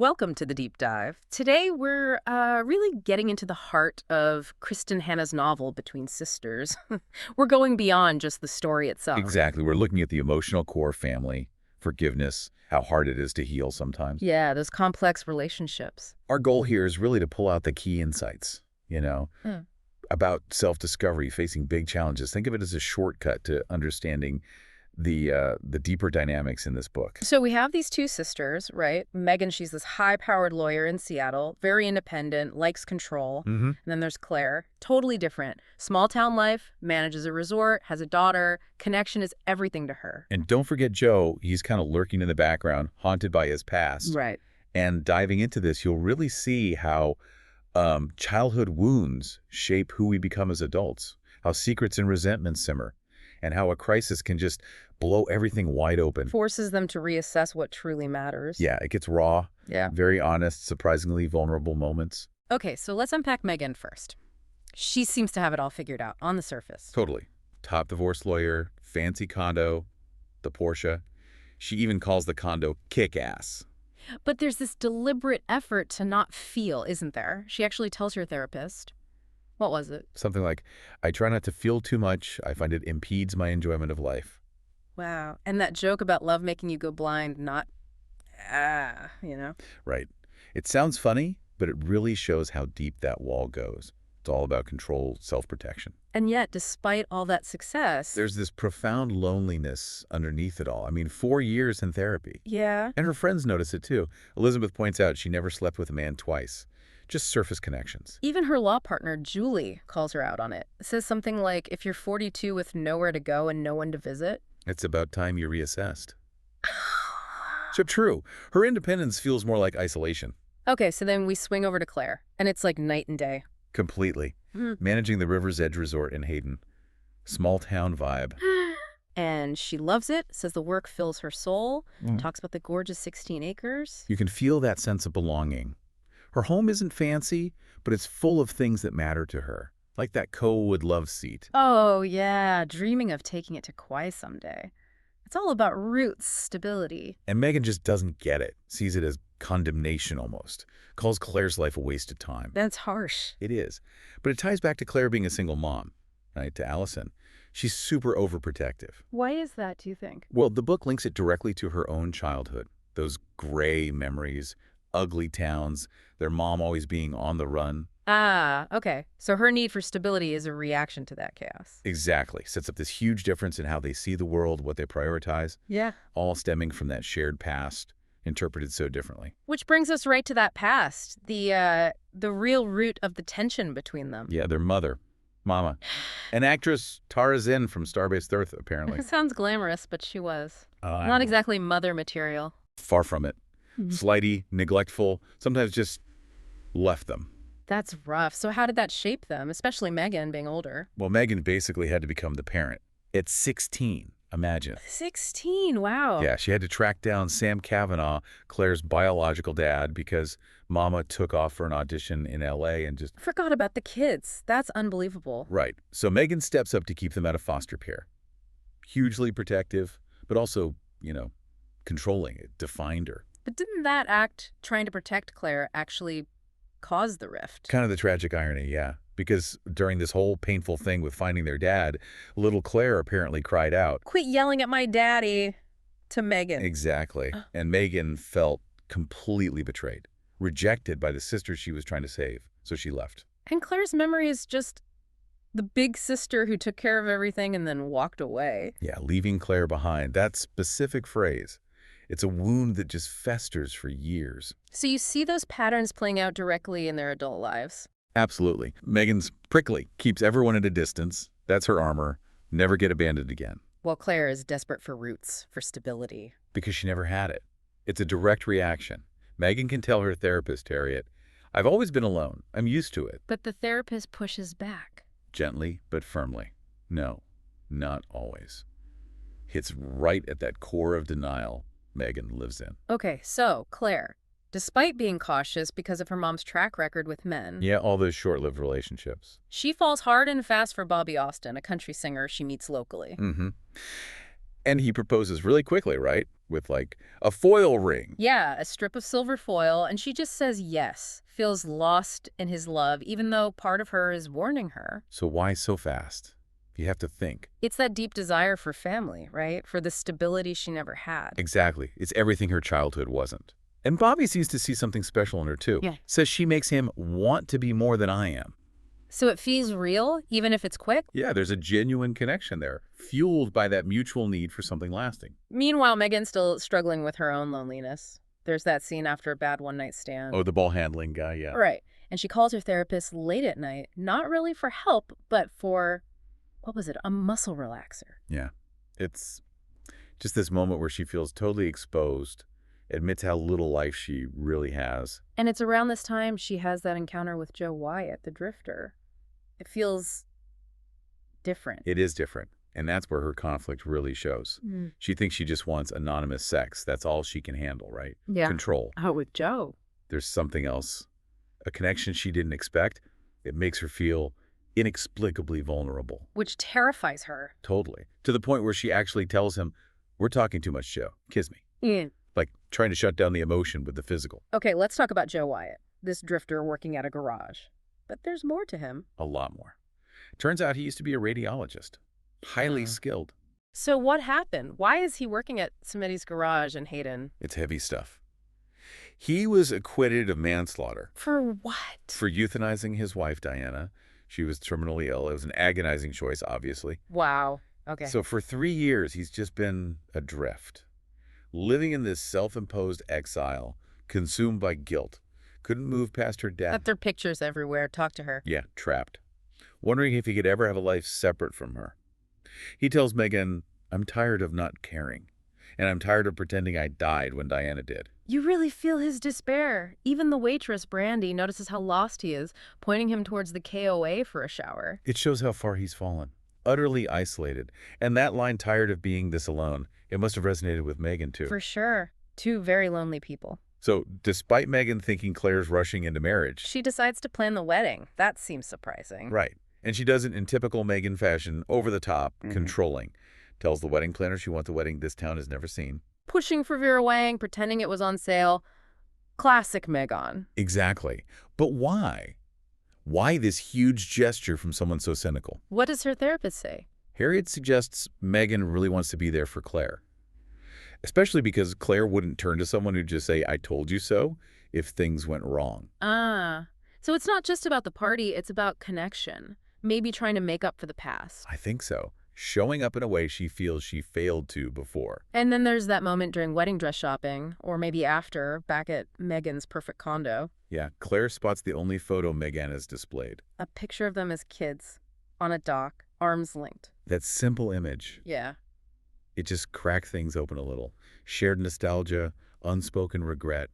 Welcome to the deep dive. Today we're really getting into the heart of Kristin Hanna's novel, Between Sisters. We're going beyond just the story itself. Exactly. We're looking at the emotional core, family, forgiveness, how hard it is to heal sometimes. Yeah, those complex relationships. Our goal here is really to pull out the key insights, Mm. about self-discovery, facing big challenges. Think of it as a shortcut to understanding the deeper dynamics in this book. So we have these two sisters, right? Megan, she's this high-powered lawyer in Seattle, very independent, likes control. And then there's Claire, totally different. Small-town life, manages a resort, has a daughter. Connection is everything to her. And don't forget Joe, he's kind of lurking in the background, haunted by his past. Right. And diving into this, you'll really see how childhood wounds shape who we become as adults, how secrets and resentments simmer, and how a crisis can just blow everything wide open. Forces them to reassess what truly matters. Yeah, it gets raw, Yeah. very honest, surprisingly vulnerable moments. Okay, so let's unpack Megan first. She seems to have it all figured out on the surface. Totally. Top divorce lawyer, fancy condo, the Porsche. She even calls the condo kick-ass. But there's this deliberate effort to not feel, isn't there? She actually tells her therapist. What was it? Something like, I try not to feel too much. I find it impedes my enjoyment of life. Wow. And that joke about love making you go blind, not, you know? Right. It sounds funny, but it really shows how deep that wall goes. It's all about control, self-protection. And yet, despite all that success... There's this profound loneliness underneath it all. I mean, 4 years in therapy. Yeah. And her friends notice it too. Elizabeth points out she never slept with a man twice. Just surface connections. Even her law partner, Julie, calls her out on it. Says something like, if you're 42 with nowhere to go and no one to visit... It's about time you reassessed. So true. Her independence feels more like isolation. Okay, so then we swing over to Claire, and it's like night and day. Completely. Managing the River's Edge Resort in Hayden. Small town vibe. And she loves it, says the work fills her soul, talks about the gorgeous 16 acres. You can feel that sense of belonging. Her home isn't fancy, but it's full of things that matter to her, like that Cowood love seat. Oh, yeah, dreaming of taking it to Kauai someday. It's all about roots, stability. And Megan just doesn't get it, sees it as condemnation almost, calls Claire's life a waste of time. That's harsh. It is. But it ties back to Claire being a single mom, right, to Allison. She's super overprotective. Why is that, do you think? Well, the book links it directly to her own childhood. Those gray memories, ugly towns, their mom always being on the run. Ah, okay. So her need for stability is a reaction to that chaos. Exactly. Sets up this huge difference in how they see the world, what they prioritize, Yeah. all stemming from that shared past, interpreted so differently. Which brings us right to that past, the real root of the tension between them. Yeah, their mother, Mama. An actress, Tara Zinn from Starbase Earth, apparently. Sounds glamorous, but she was. I Not know. exactly mother material. Far from it. Slighty, neglectful, sometimes just left them. That's rough. So how did that shape them, especially Megan being older? Well, Megan basically had to become the parent. At 16, imagine. 16, wow. Yeah, she had to track down Sam Cavanaugh, Claire's biological dad, because Mama took off for an audition in L.A. and just... Forgot about the kids. That's unbelievable. Right. So Megan steps up to keep them out of foster care. Hugely protective, but also, controlling. It defined her. But didn't that act, trying to protect Claire, actually cause the rift? Kind of the tragic irony, yeah. Because during this whole painful thing with finding their dad, little Claire apparently cried out. Quit yelling at my daddy, to Megan. Exactly. And Megan felt completely betrayed, rejected by the sister she was trying to save. So she left. And Claire's memory is just the big sister who took care of everything and then walked away. Yeah, leaving Claire behind. That specific phrase. It's a wound that just festers for years. So you see those patterns playing out directly in their adult lives. Absolutely. Megan's prickly, keeps everyone at a distance. That's her armor. Never get abandoned again. While Claire is desperate for roots, for stability. Because she never had it. It's a direct reaction. Megan can tell her therapist, Harriet, I've always been alone. I'm used to it. But the therapist pushes back. Gently but firmly. No, not always. Hits right at that core of denial Megan lives in. Okay, so Claire, despite being cautious because of her mom's track record with men, Yeah, all those short-lived relationships. she falls hard and fast for Bobby Austin, a country singer she meets locally. And he proposes really quickly, right? with, like, a foil ring. Yeah, a strip of silver foil, and she just says yes, feels lost in his love, even though part of her is warning her. So why so fast? You have to think. It's that deep desire for family, right? For the stability she never had. Exactly. It's everything her childhood wasn't. And Bobby seems to see something special in her, too. Yeah. Says she makes him want to be more than I am. So it feels real, even if it's quick? Yeah, there's a genuine connection there, fueled by that mutual need for something lasting. Meanwhile, Megan's still struggling with her own loneliness. There's that scene after a bad one-night stand. Oh, the ball handling guy, yeah. Right. And she calls her therapist late at night, not really for help, but for, what was it, a muscle relaxer. Yeah. It's just this moment where she feels totally exposed, admits how little life she really has. And it's around this time she has that encounter with Joe Wyatt, the drifter. It feels different. It is different, and that's where her conflict really shows. She thinks she just wants anonymous sex. That's all she can handle, right? Yeah. Control. Oh, with Joe. There's something else, a connection she didn't expect. It makes her feel inexplicably vulnerable. Which terrifies her. Totally. To the point where she actually tells him, "We're talking too much, Joe. Kiss me." Yeah. Like trying to shut down the emotion with the physical. Okay, let's talk about Joe Wyatt, this drifter working at a garage. But there's more to him. A lot more. Turns out he used to be a radiologist. Highly skilled. So what happened? Why is he working at Smitty's garage in Hayden? It's heavy stuff. He was acquitted of manslaughter. For what? For euthanizing his wife, Diana. She was terminally ill. It was an agonizing choice, obviously. Wow. Okay. So for 3 years, he's just been adrift. Living in this self-imposed exile, consumed by guilt. Couldn't move past her death. But there are pictures everywhere. Talk to her. Yeah, trapped. Wondering if he could ever have a life separate from her. He tells Megan, "I'm tired of not caring. And I'm tired of pretending I died when Diana did." You really feel his despair. Even the waitress, Brandy, notices how lost he is, pointing him towards the KOA for a shower. It shows how far he's fallen. Utterly isolated. And that line, "tired of being this alone," it must have resonated with Megan, too. For sure. Two very lonely people. So, despite Megan thinking Claire's rushing into marriage... She decides to plan the wedding. That seems surprising. Right. And she does it in typical Megan fashion, over the top, controlling. Tells the wedding planner she wants a wedding this town has never seen. Pushing for Vera Wang, pretending it was on sale. Classic Megan. Exactly. But why? Why this huge gesture from someone so cynical? What does her therapist say? Harriet suggests Megan really wants to be there for Claire. Especially because Claire wouldn't turn to someone who'd just say, "I told you so," if things went wrong. Ah. So it's not just about the party, it's about connection. Maybe trying to make up for the past. I think so. Showing up in a way she feels she failed to before. And then there's that moment during wedding dress shopping, or maybe after, back at Megan's perfect condo. Yeah, Claire spots the only photo Megan has displayed. A picture of them as kids, on a dock, arms linked. That simple image. Yeah. It just cracked things open a little. Shared nostalgia, unspoken regret,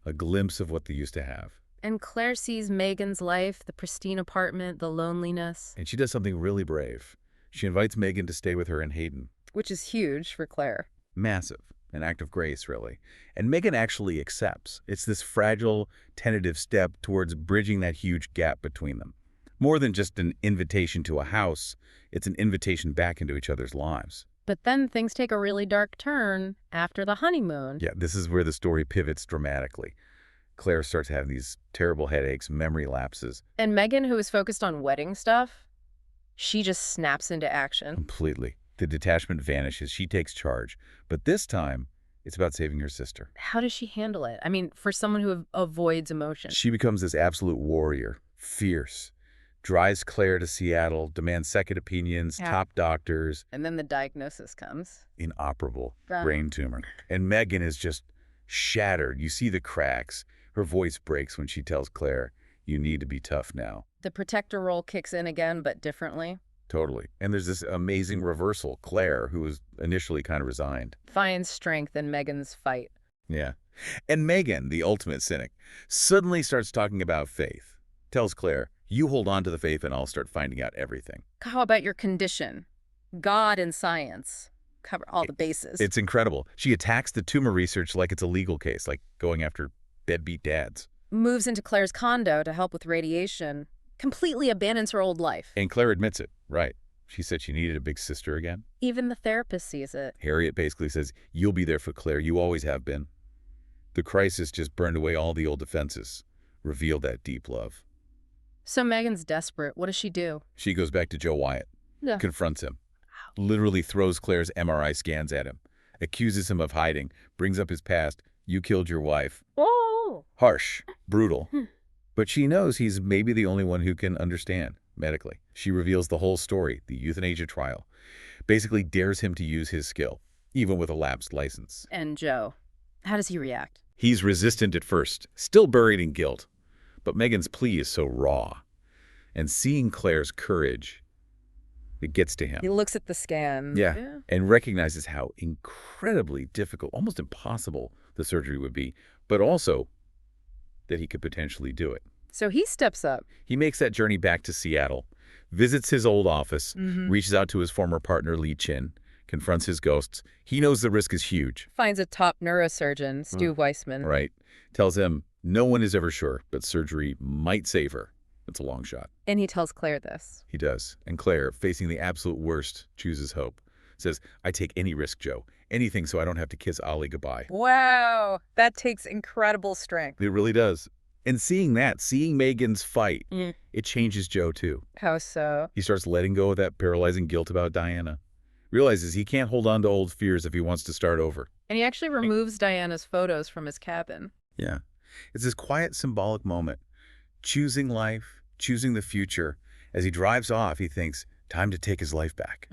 a glimpse of what they used to have. And Claire sees Megan's life, the pristine apartment, the loneliness. And she does something really brave. She invites Megan to stay with her in Hayden. Which is huge for Claire. Massive. An act of grace, really. And Megan actually accepts. It's this fragile, tentative step towards bridging that huge gap between them. More than just an invitation to a house, it's an invitation back into each other's lives. But then things take a really dark turn after the honeymoon. Yeah, this is where the story pivots dramatically. Claire starts having these terrible headaches, memory lapses. And Megan, who is focused on wedding stuff, she just snaps into action. Completely. The detachment vanishes. She takes charge. But this time, it's about saving her sister. How does she handle it? I mean, for someone who avoids emotion. She becomes this absolute warrior, fierce, drives Claire to Seattle, demands second opinions, top doctors. And then the diagnosis comes. Inoperable brain tumor. And Megan is just shattered. You see the cracks. Her voice breaks when she tells Claire, "You need to be tough now." The protector role kicks in again, but differently. Totally. And there's this amazing reversal. Claire, who was initially kind of resigned, finds strength in Megan's fight. Yeah. And Megan, the ultimate cynic, suddenly starts talking about faith. Tells Claire, "You hold on to the faith and I'll start finding out everything." How about your condition? God and science. Cover all the bases. It's incredible. She attacks the tumor research like it's a legal case, like going after deadbeat dads. Moves into Claire's condo to help with radiation. Completely abandons her old life. And Claire admits it, right. She said she needed a big sister again. Even the therapist sees it. Harriet basically says, you'll be there for Claire. You always have been. The crisis just burned away all the old defenses, revealed that deep love. So Megan's desperate. What does she do? She goes back to Joe Wyatt, Yeah. confronts him, literally throws Claire's MRI scans at him, accuses him of hiding, brings up his past. You killed your wife. Oh! Harsh, brutal. But she knows he's maybe the only one who can understand medically. She reveals the whole story, the euthanasia trial, basically dares him to use his skill, even with a lapsed license. And Joe, how does he react? He's resistant at first, still buried in guilt. But Megan's plea is so raw. And seeing Claire's courage, it gets to him. He looks at the scans. Yeah, and recognizes how incredibly difficult, almost impossible, the surgery would be, but also that he could potentially do it. So he steps up. He makes that journey back to Seattle, visits his old office, reaches out to his former partner, Lee Chin, confronts his ghosts. He knows the risk is huge. Finds a top neurosurgeon, Stu Weissman. Right. Tells him no one is ever sure, but surgery might save her. It's a long shot. And he tells Claire this. He does. And Claire, facing the absolute worst, chooses hope. Says, I take any risk, Joe. Anything so I don't have to kiss Ollie goodbye. Wow. That takes incredible strength. It really does. And seeing that, seeing Megan's fight, it changes Joe too. How so? He starts letting go of that paralyzing guilt about Diana. Realizes he can't hold on to old fears if he wants to start over. And he actually removes Diana's photos from his cabin. Yeah. It's this quiet, symbolic moment. Choosing life, choosing the future. As he drives off, he thinks, time to take his life back.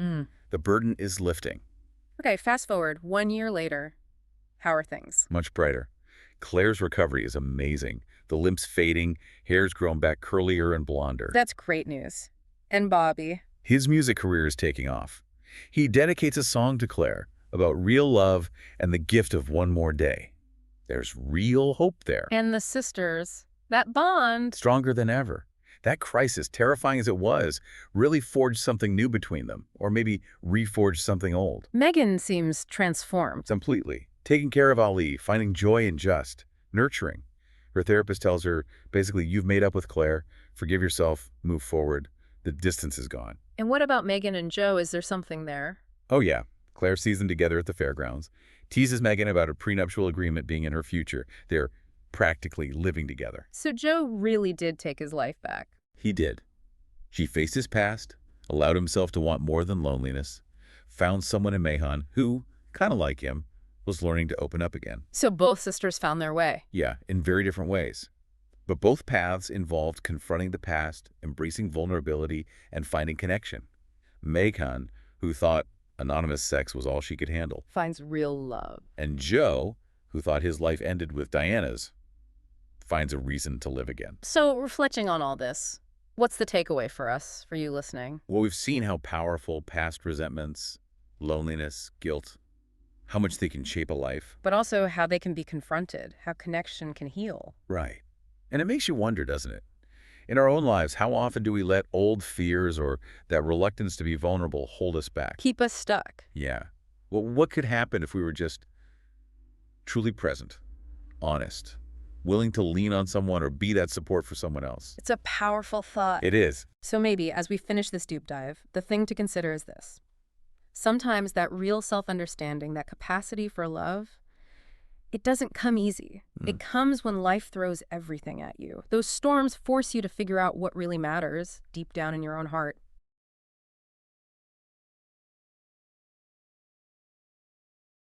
The burden is lifting. Okay, fast forward 1 year later. How are things? Much brighter. Claire's recovery is amazing. The limp's fading, hair's grown back curlier and blonder. That's great news. And Bobby? His music career is taking off. He dedicates a song to Claire about real love and the gift of one more day. There's real hope there. And the sisters. That bond. Stronger than ever. That crisis, terrifying as it was, really forged something new between them, or maybe reforged something old. Megan seems transformed. Completely. Taking care of Ali, finding joy in just, nurturing. Her therapist tells her, basically, you've made up with Claire, forgive yourself, move forward. The distance is gone. And what about Megan and Joe? Is there something there? Oh yeah. Claire sees them together at the fairgrounds, teases Megan about a prenuptial agreement being in her future. They're practically living together. So Joe really did take his life back. He did. She faced his past, allowed himself to want more than loneliness, found someone in Mahon who, kind of like him, was learning to open up again. So both sisters found their way. Yeah, in very different ways. But both paths involved confronting the past, embracing vulnerability, and finding connection. Mahon, who thought anonymous sex was all she could handle. Finds real love. And Joe, who thought his life ended with Diana's, finds a reason to live again. So reflecting on all this, what's the takeaway for us, for you listening? Well, we've seen how powerful past resentments, loneliness, guilt, how much they can shape a life. But also how they can be confronted, how connection can heal. Right. And it makes you wonder, doesn't it? In our own lives, how often do we let old fears or that reluctance to be vulnerable hold us back? Keep us stuck. Yeah. Well, what could happen if we were just truly present, honest, willing to lean on someone or be that support for someone else? It's a powerful thought. It is. So maybe, as we finish this deep dive, the thing to consider is this. Sometimes that real self-understanding, that capacity for love, it doesn't come easy. It comes when life throws everything at you. Those storms force you to figure out what really matters deep down in your own heart.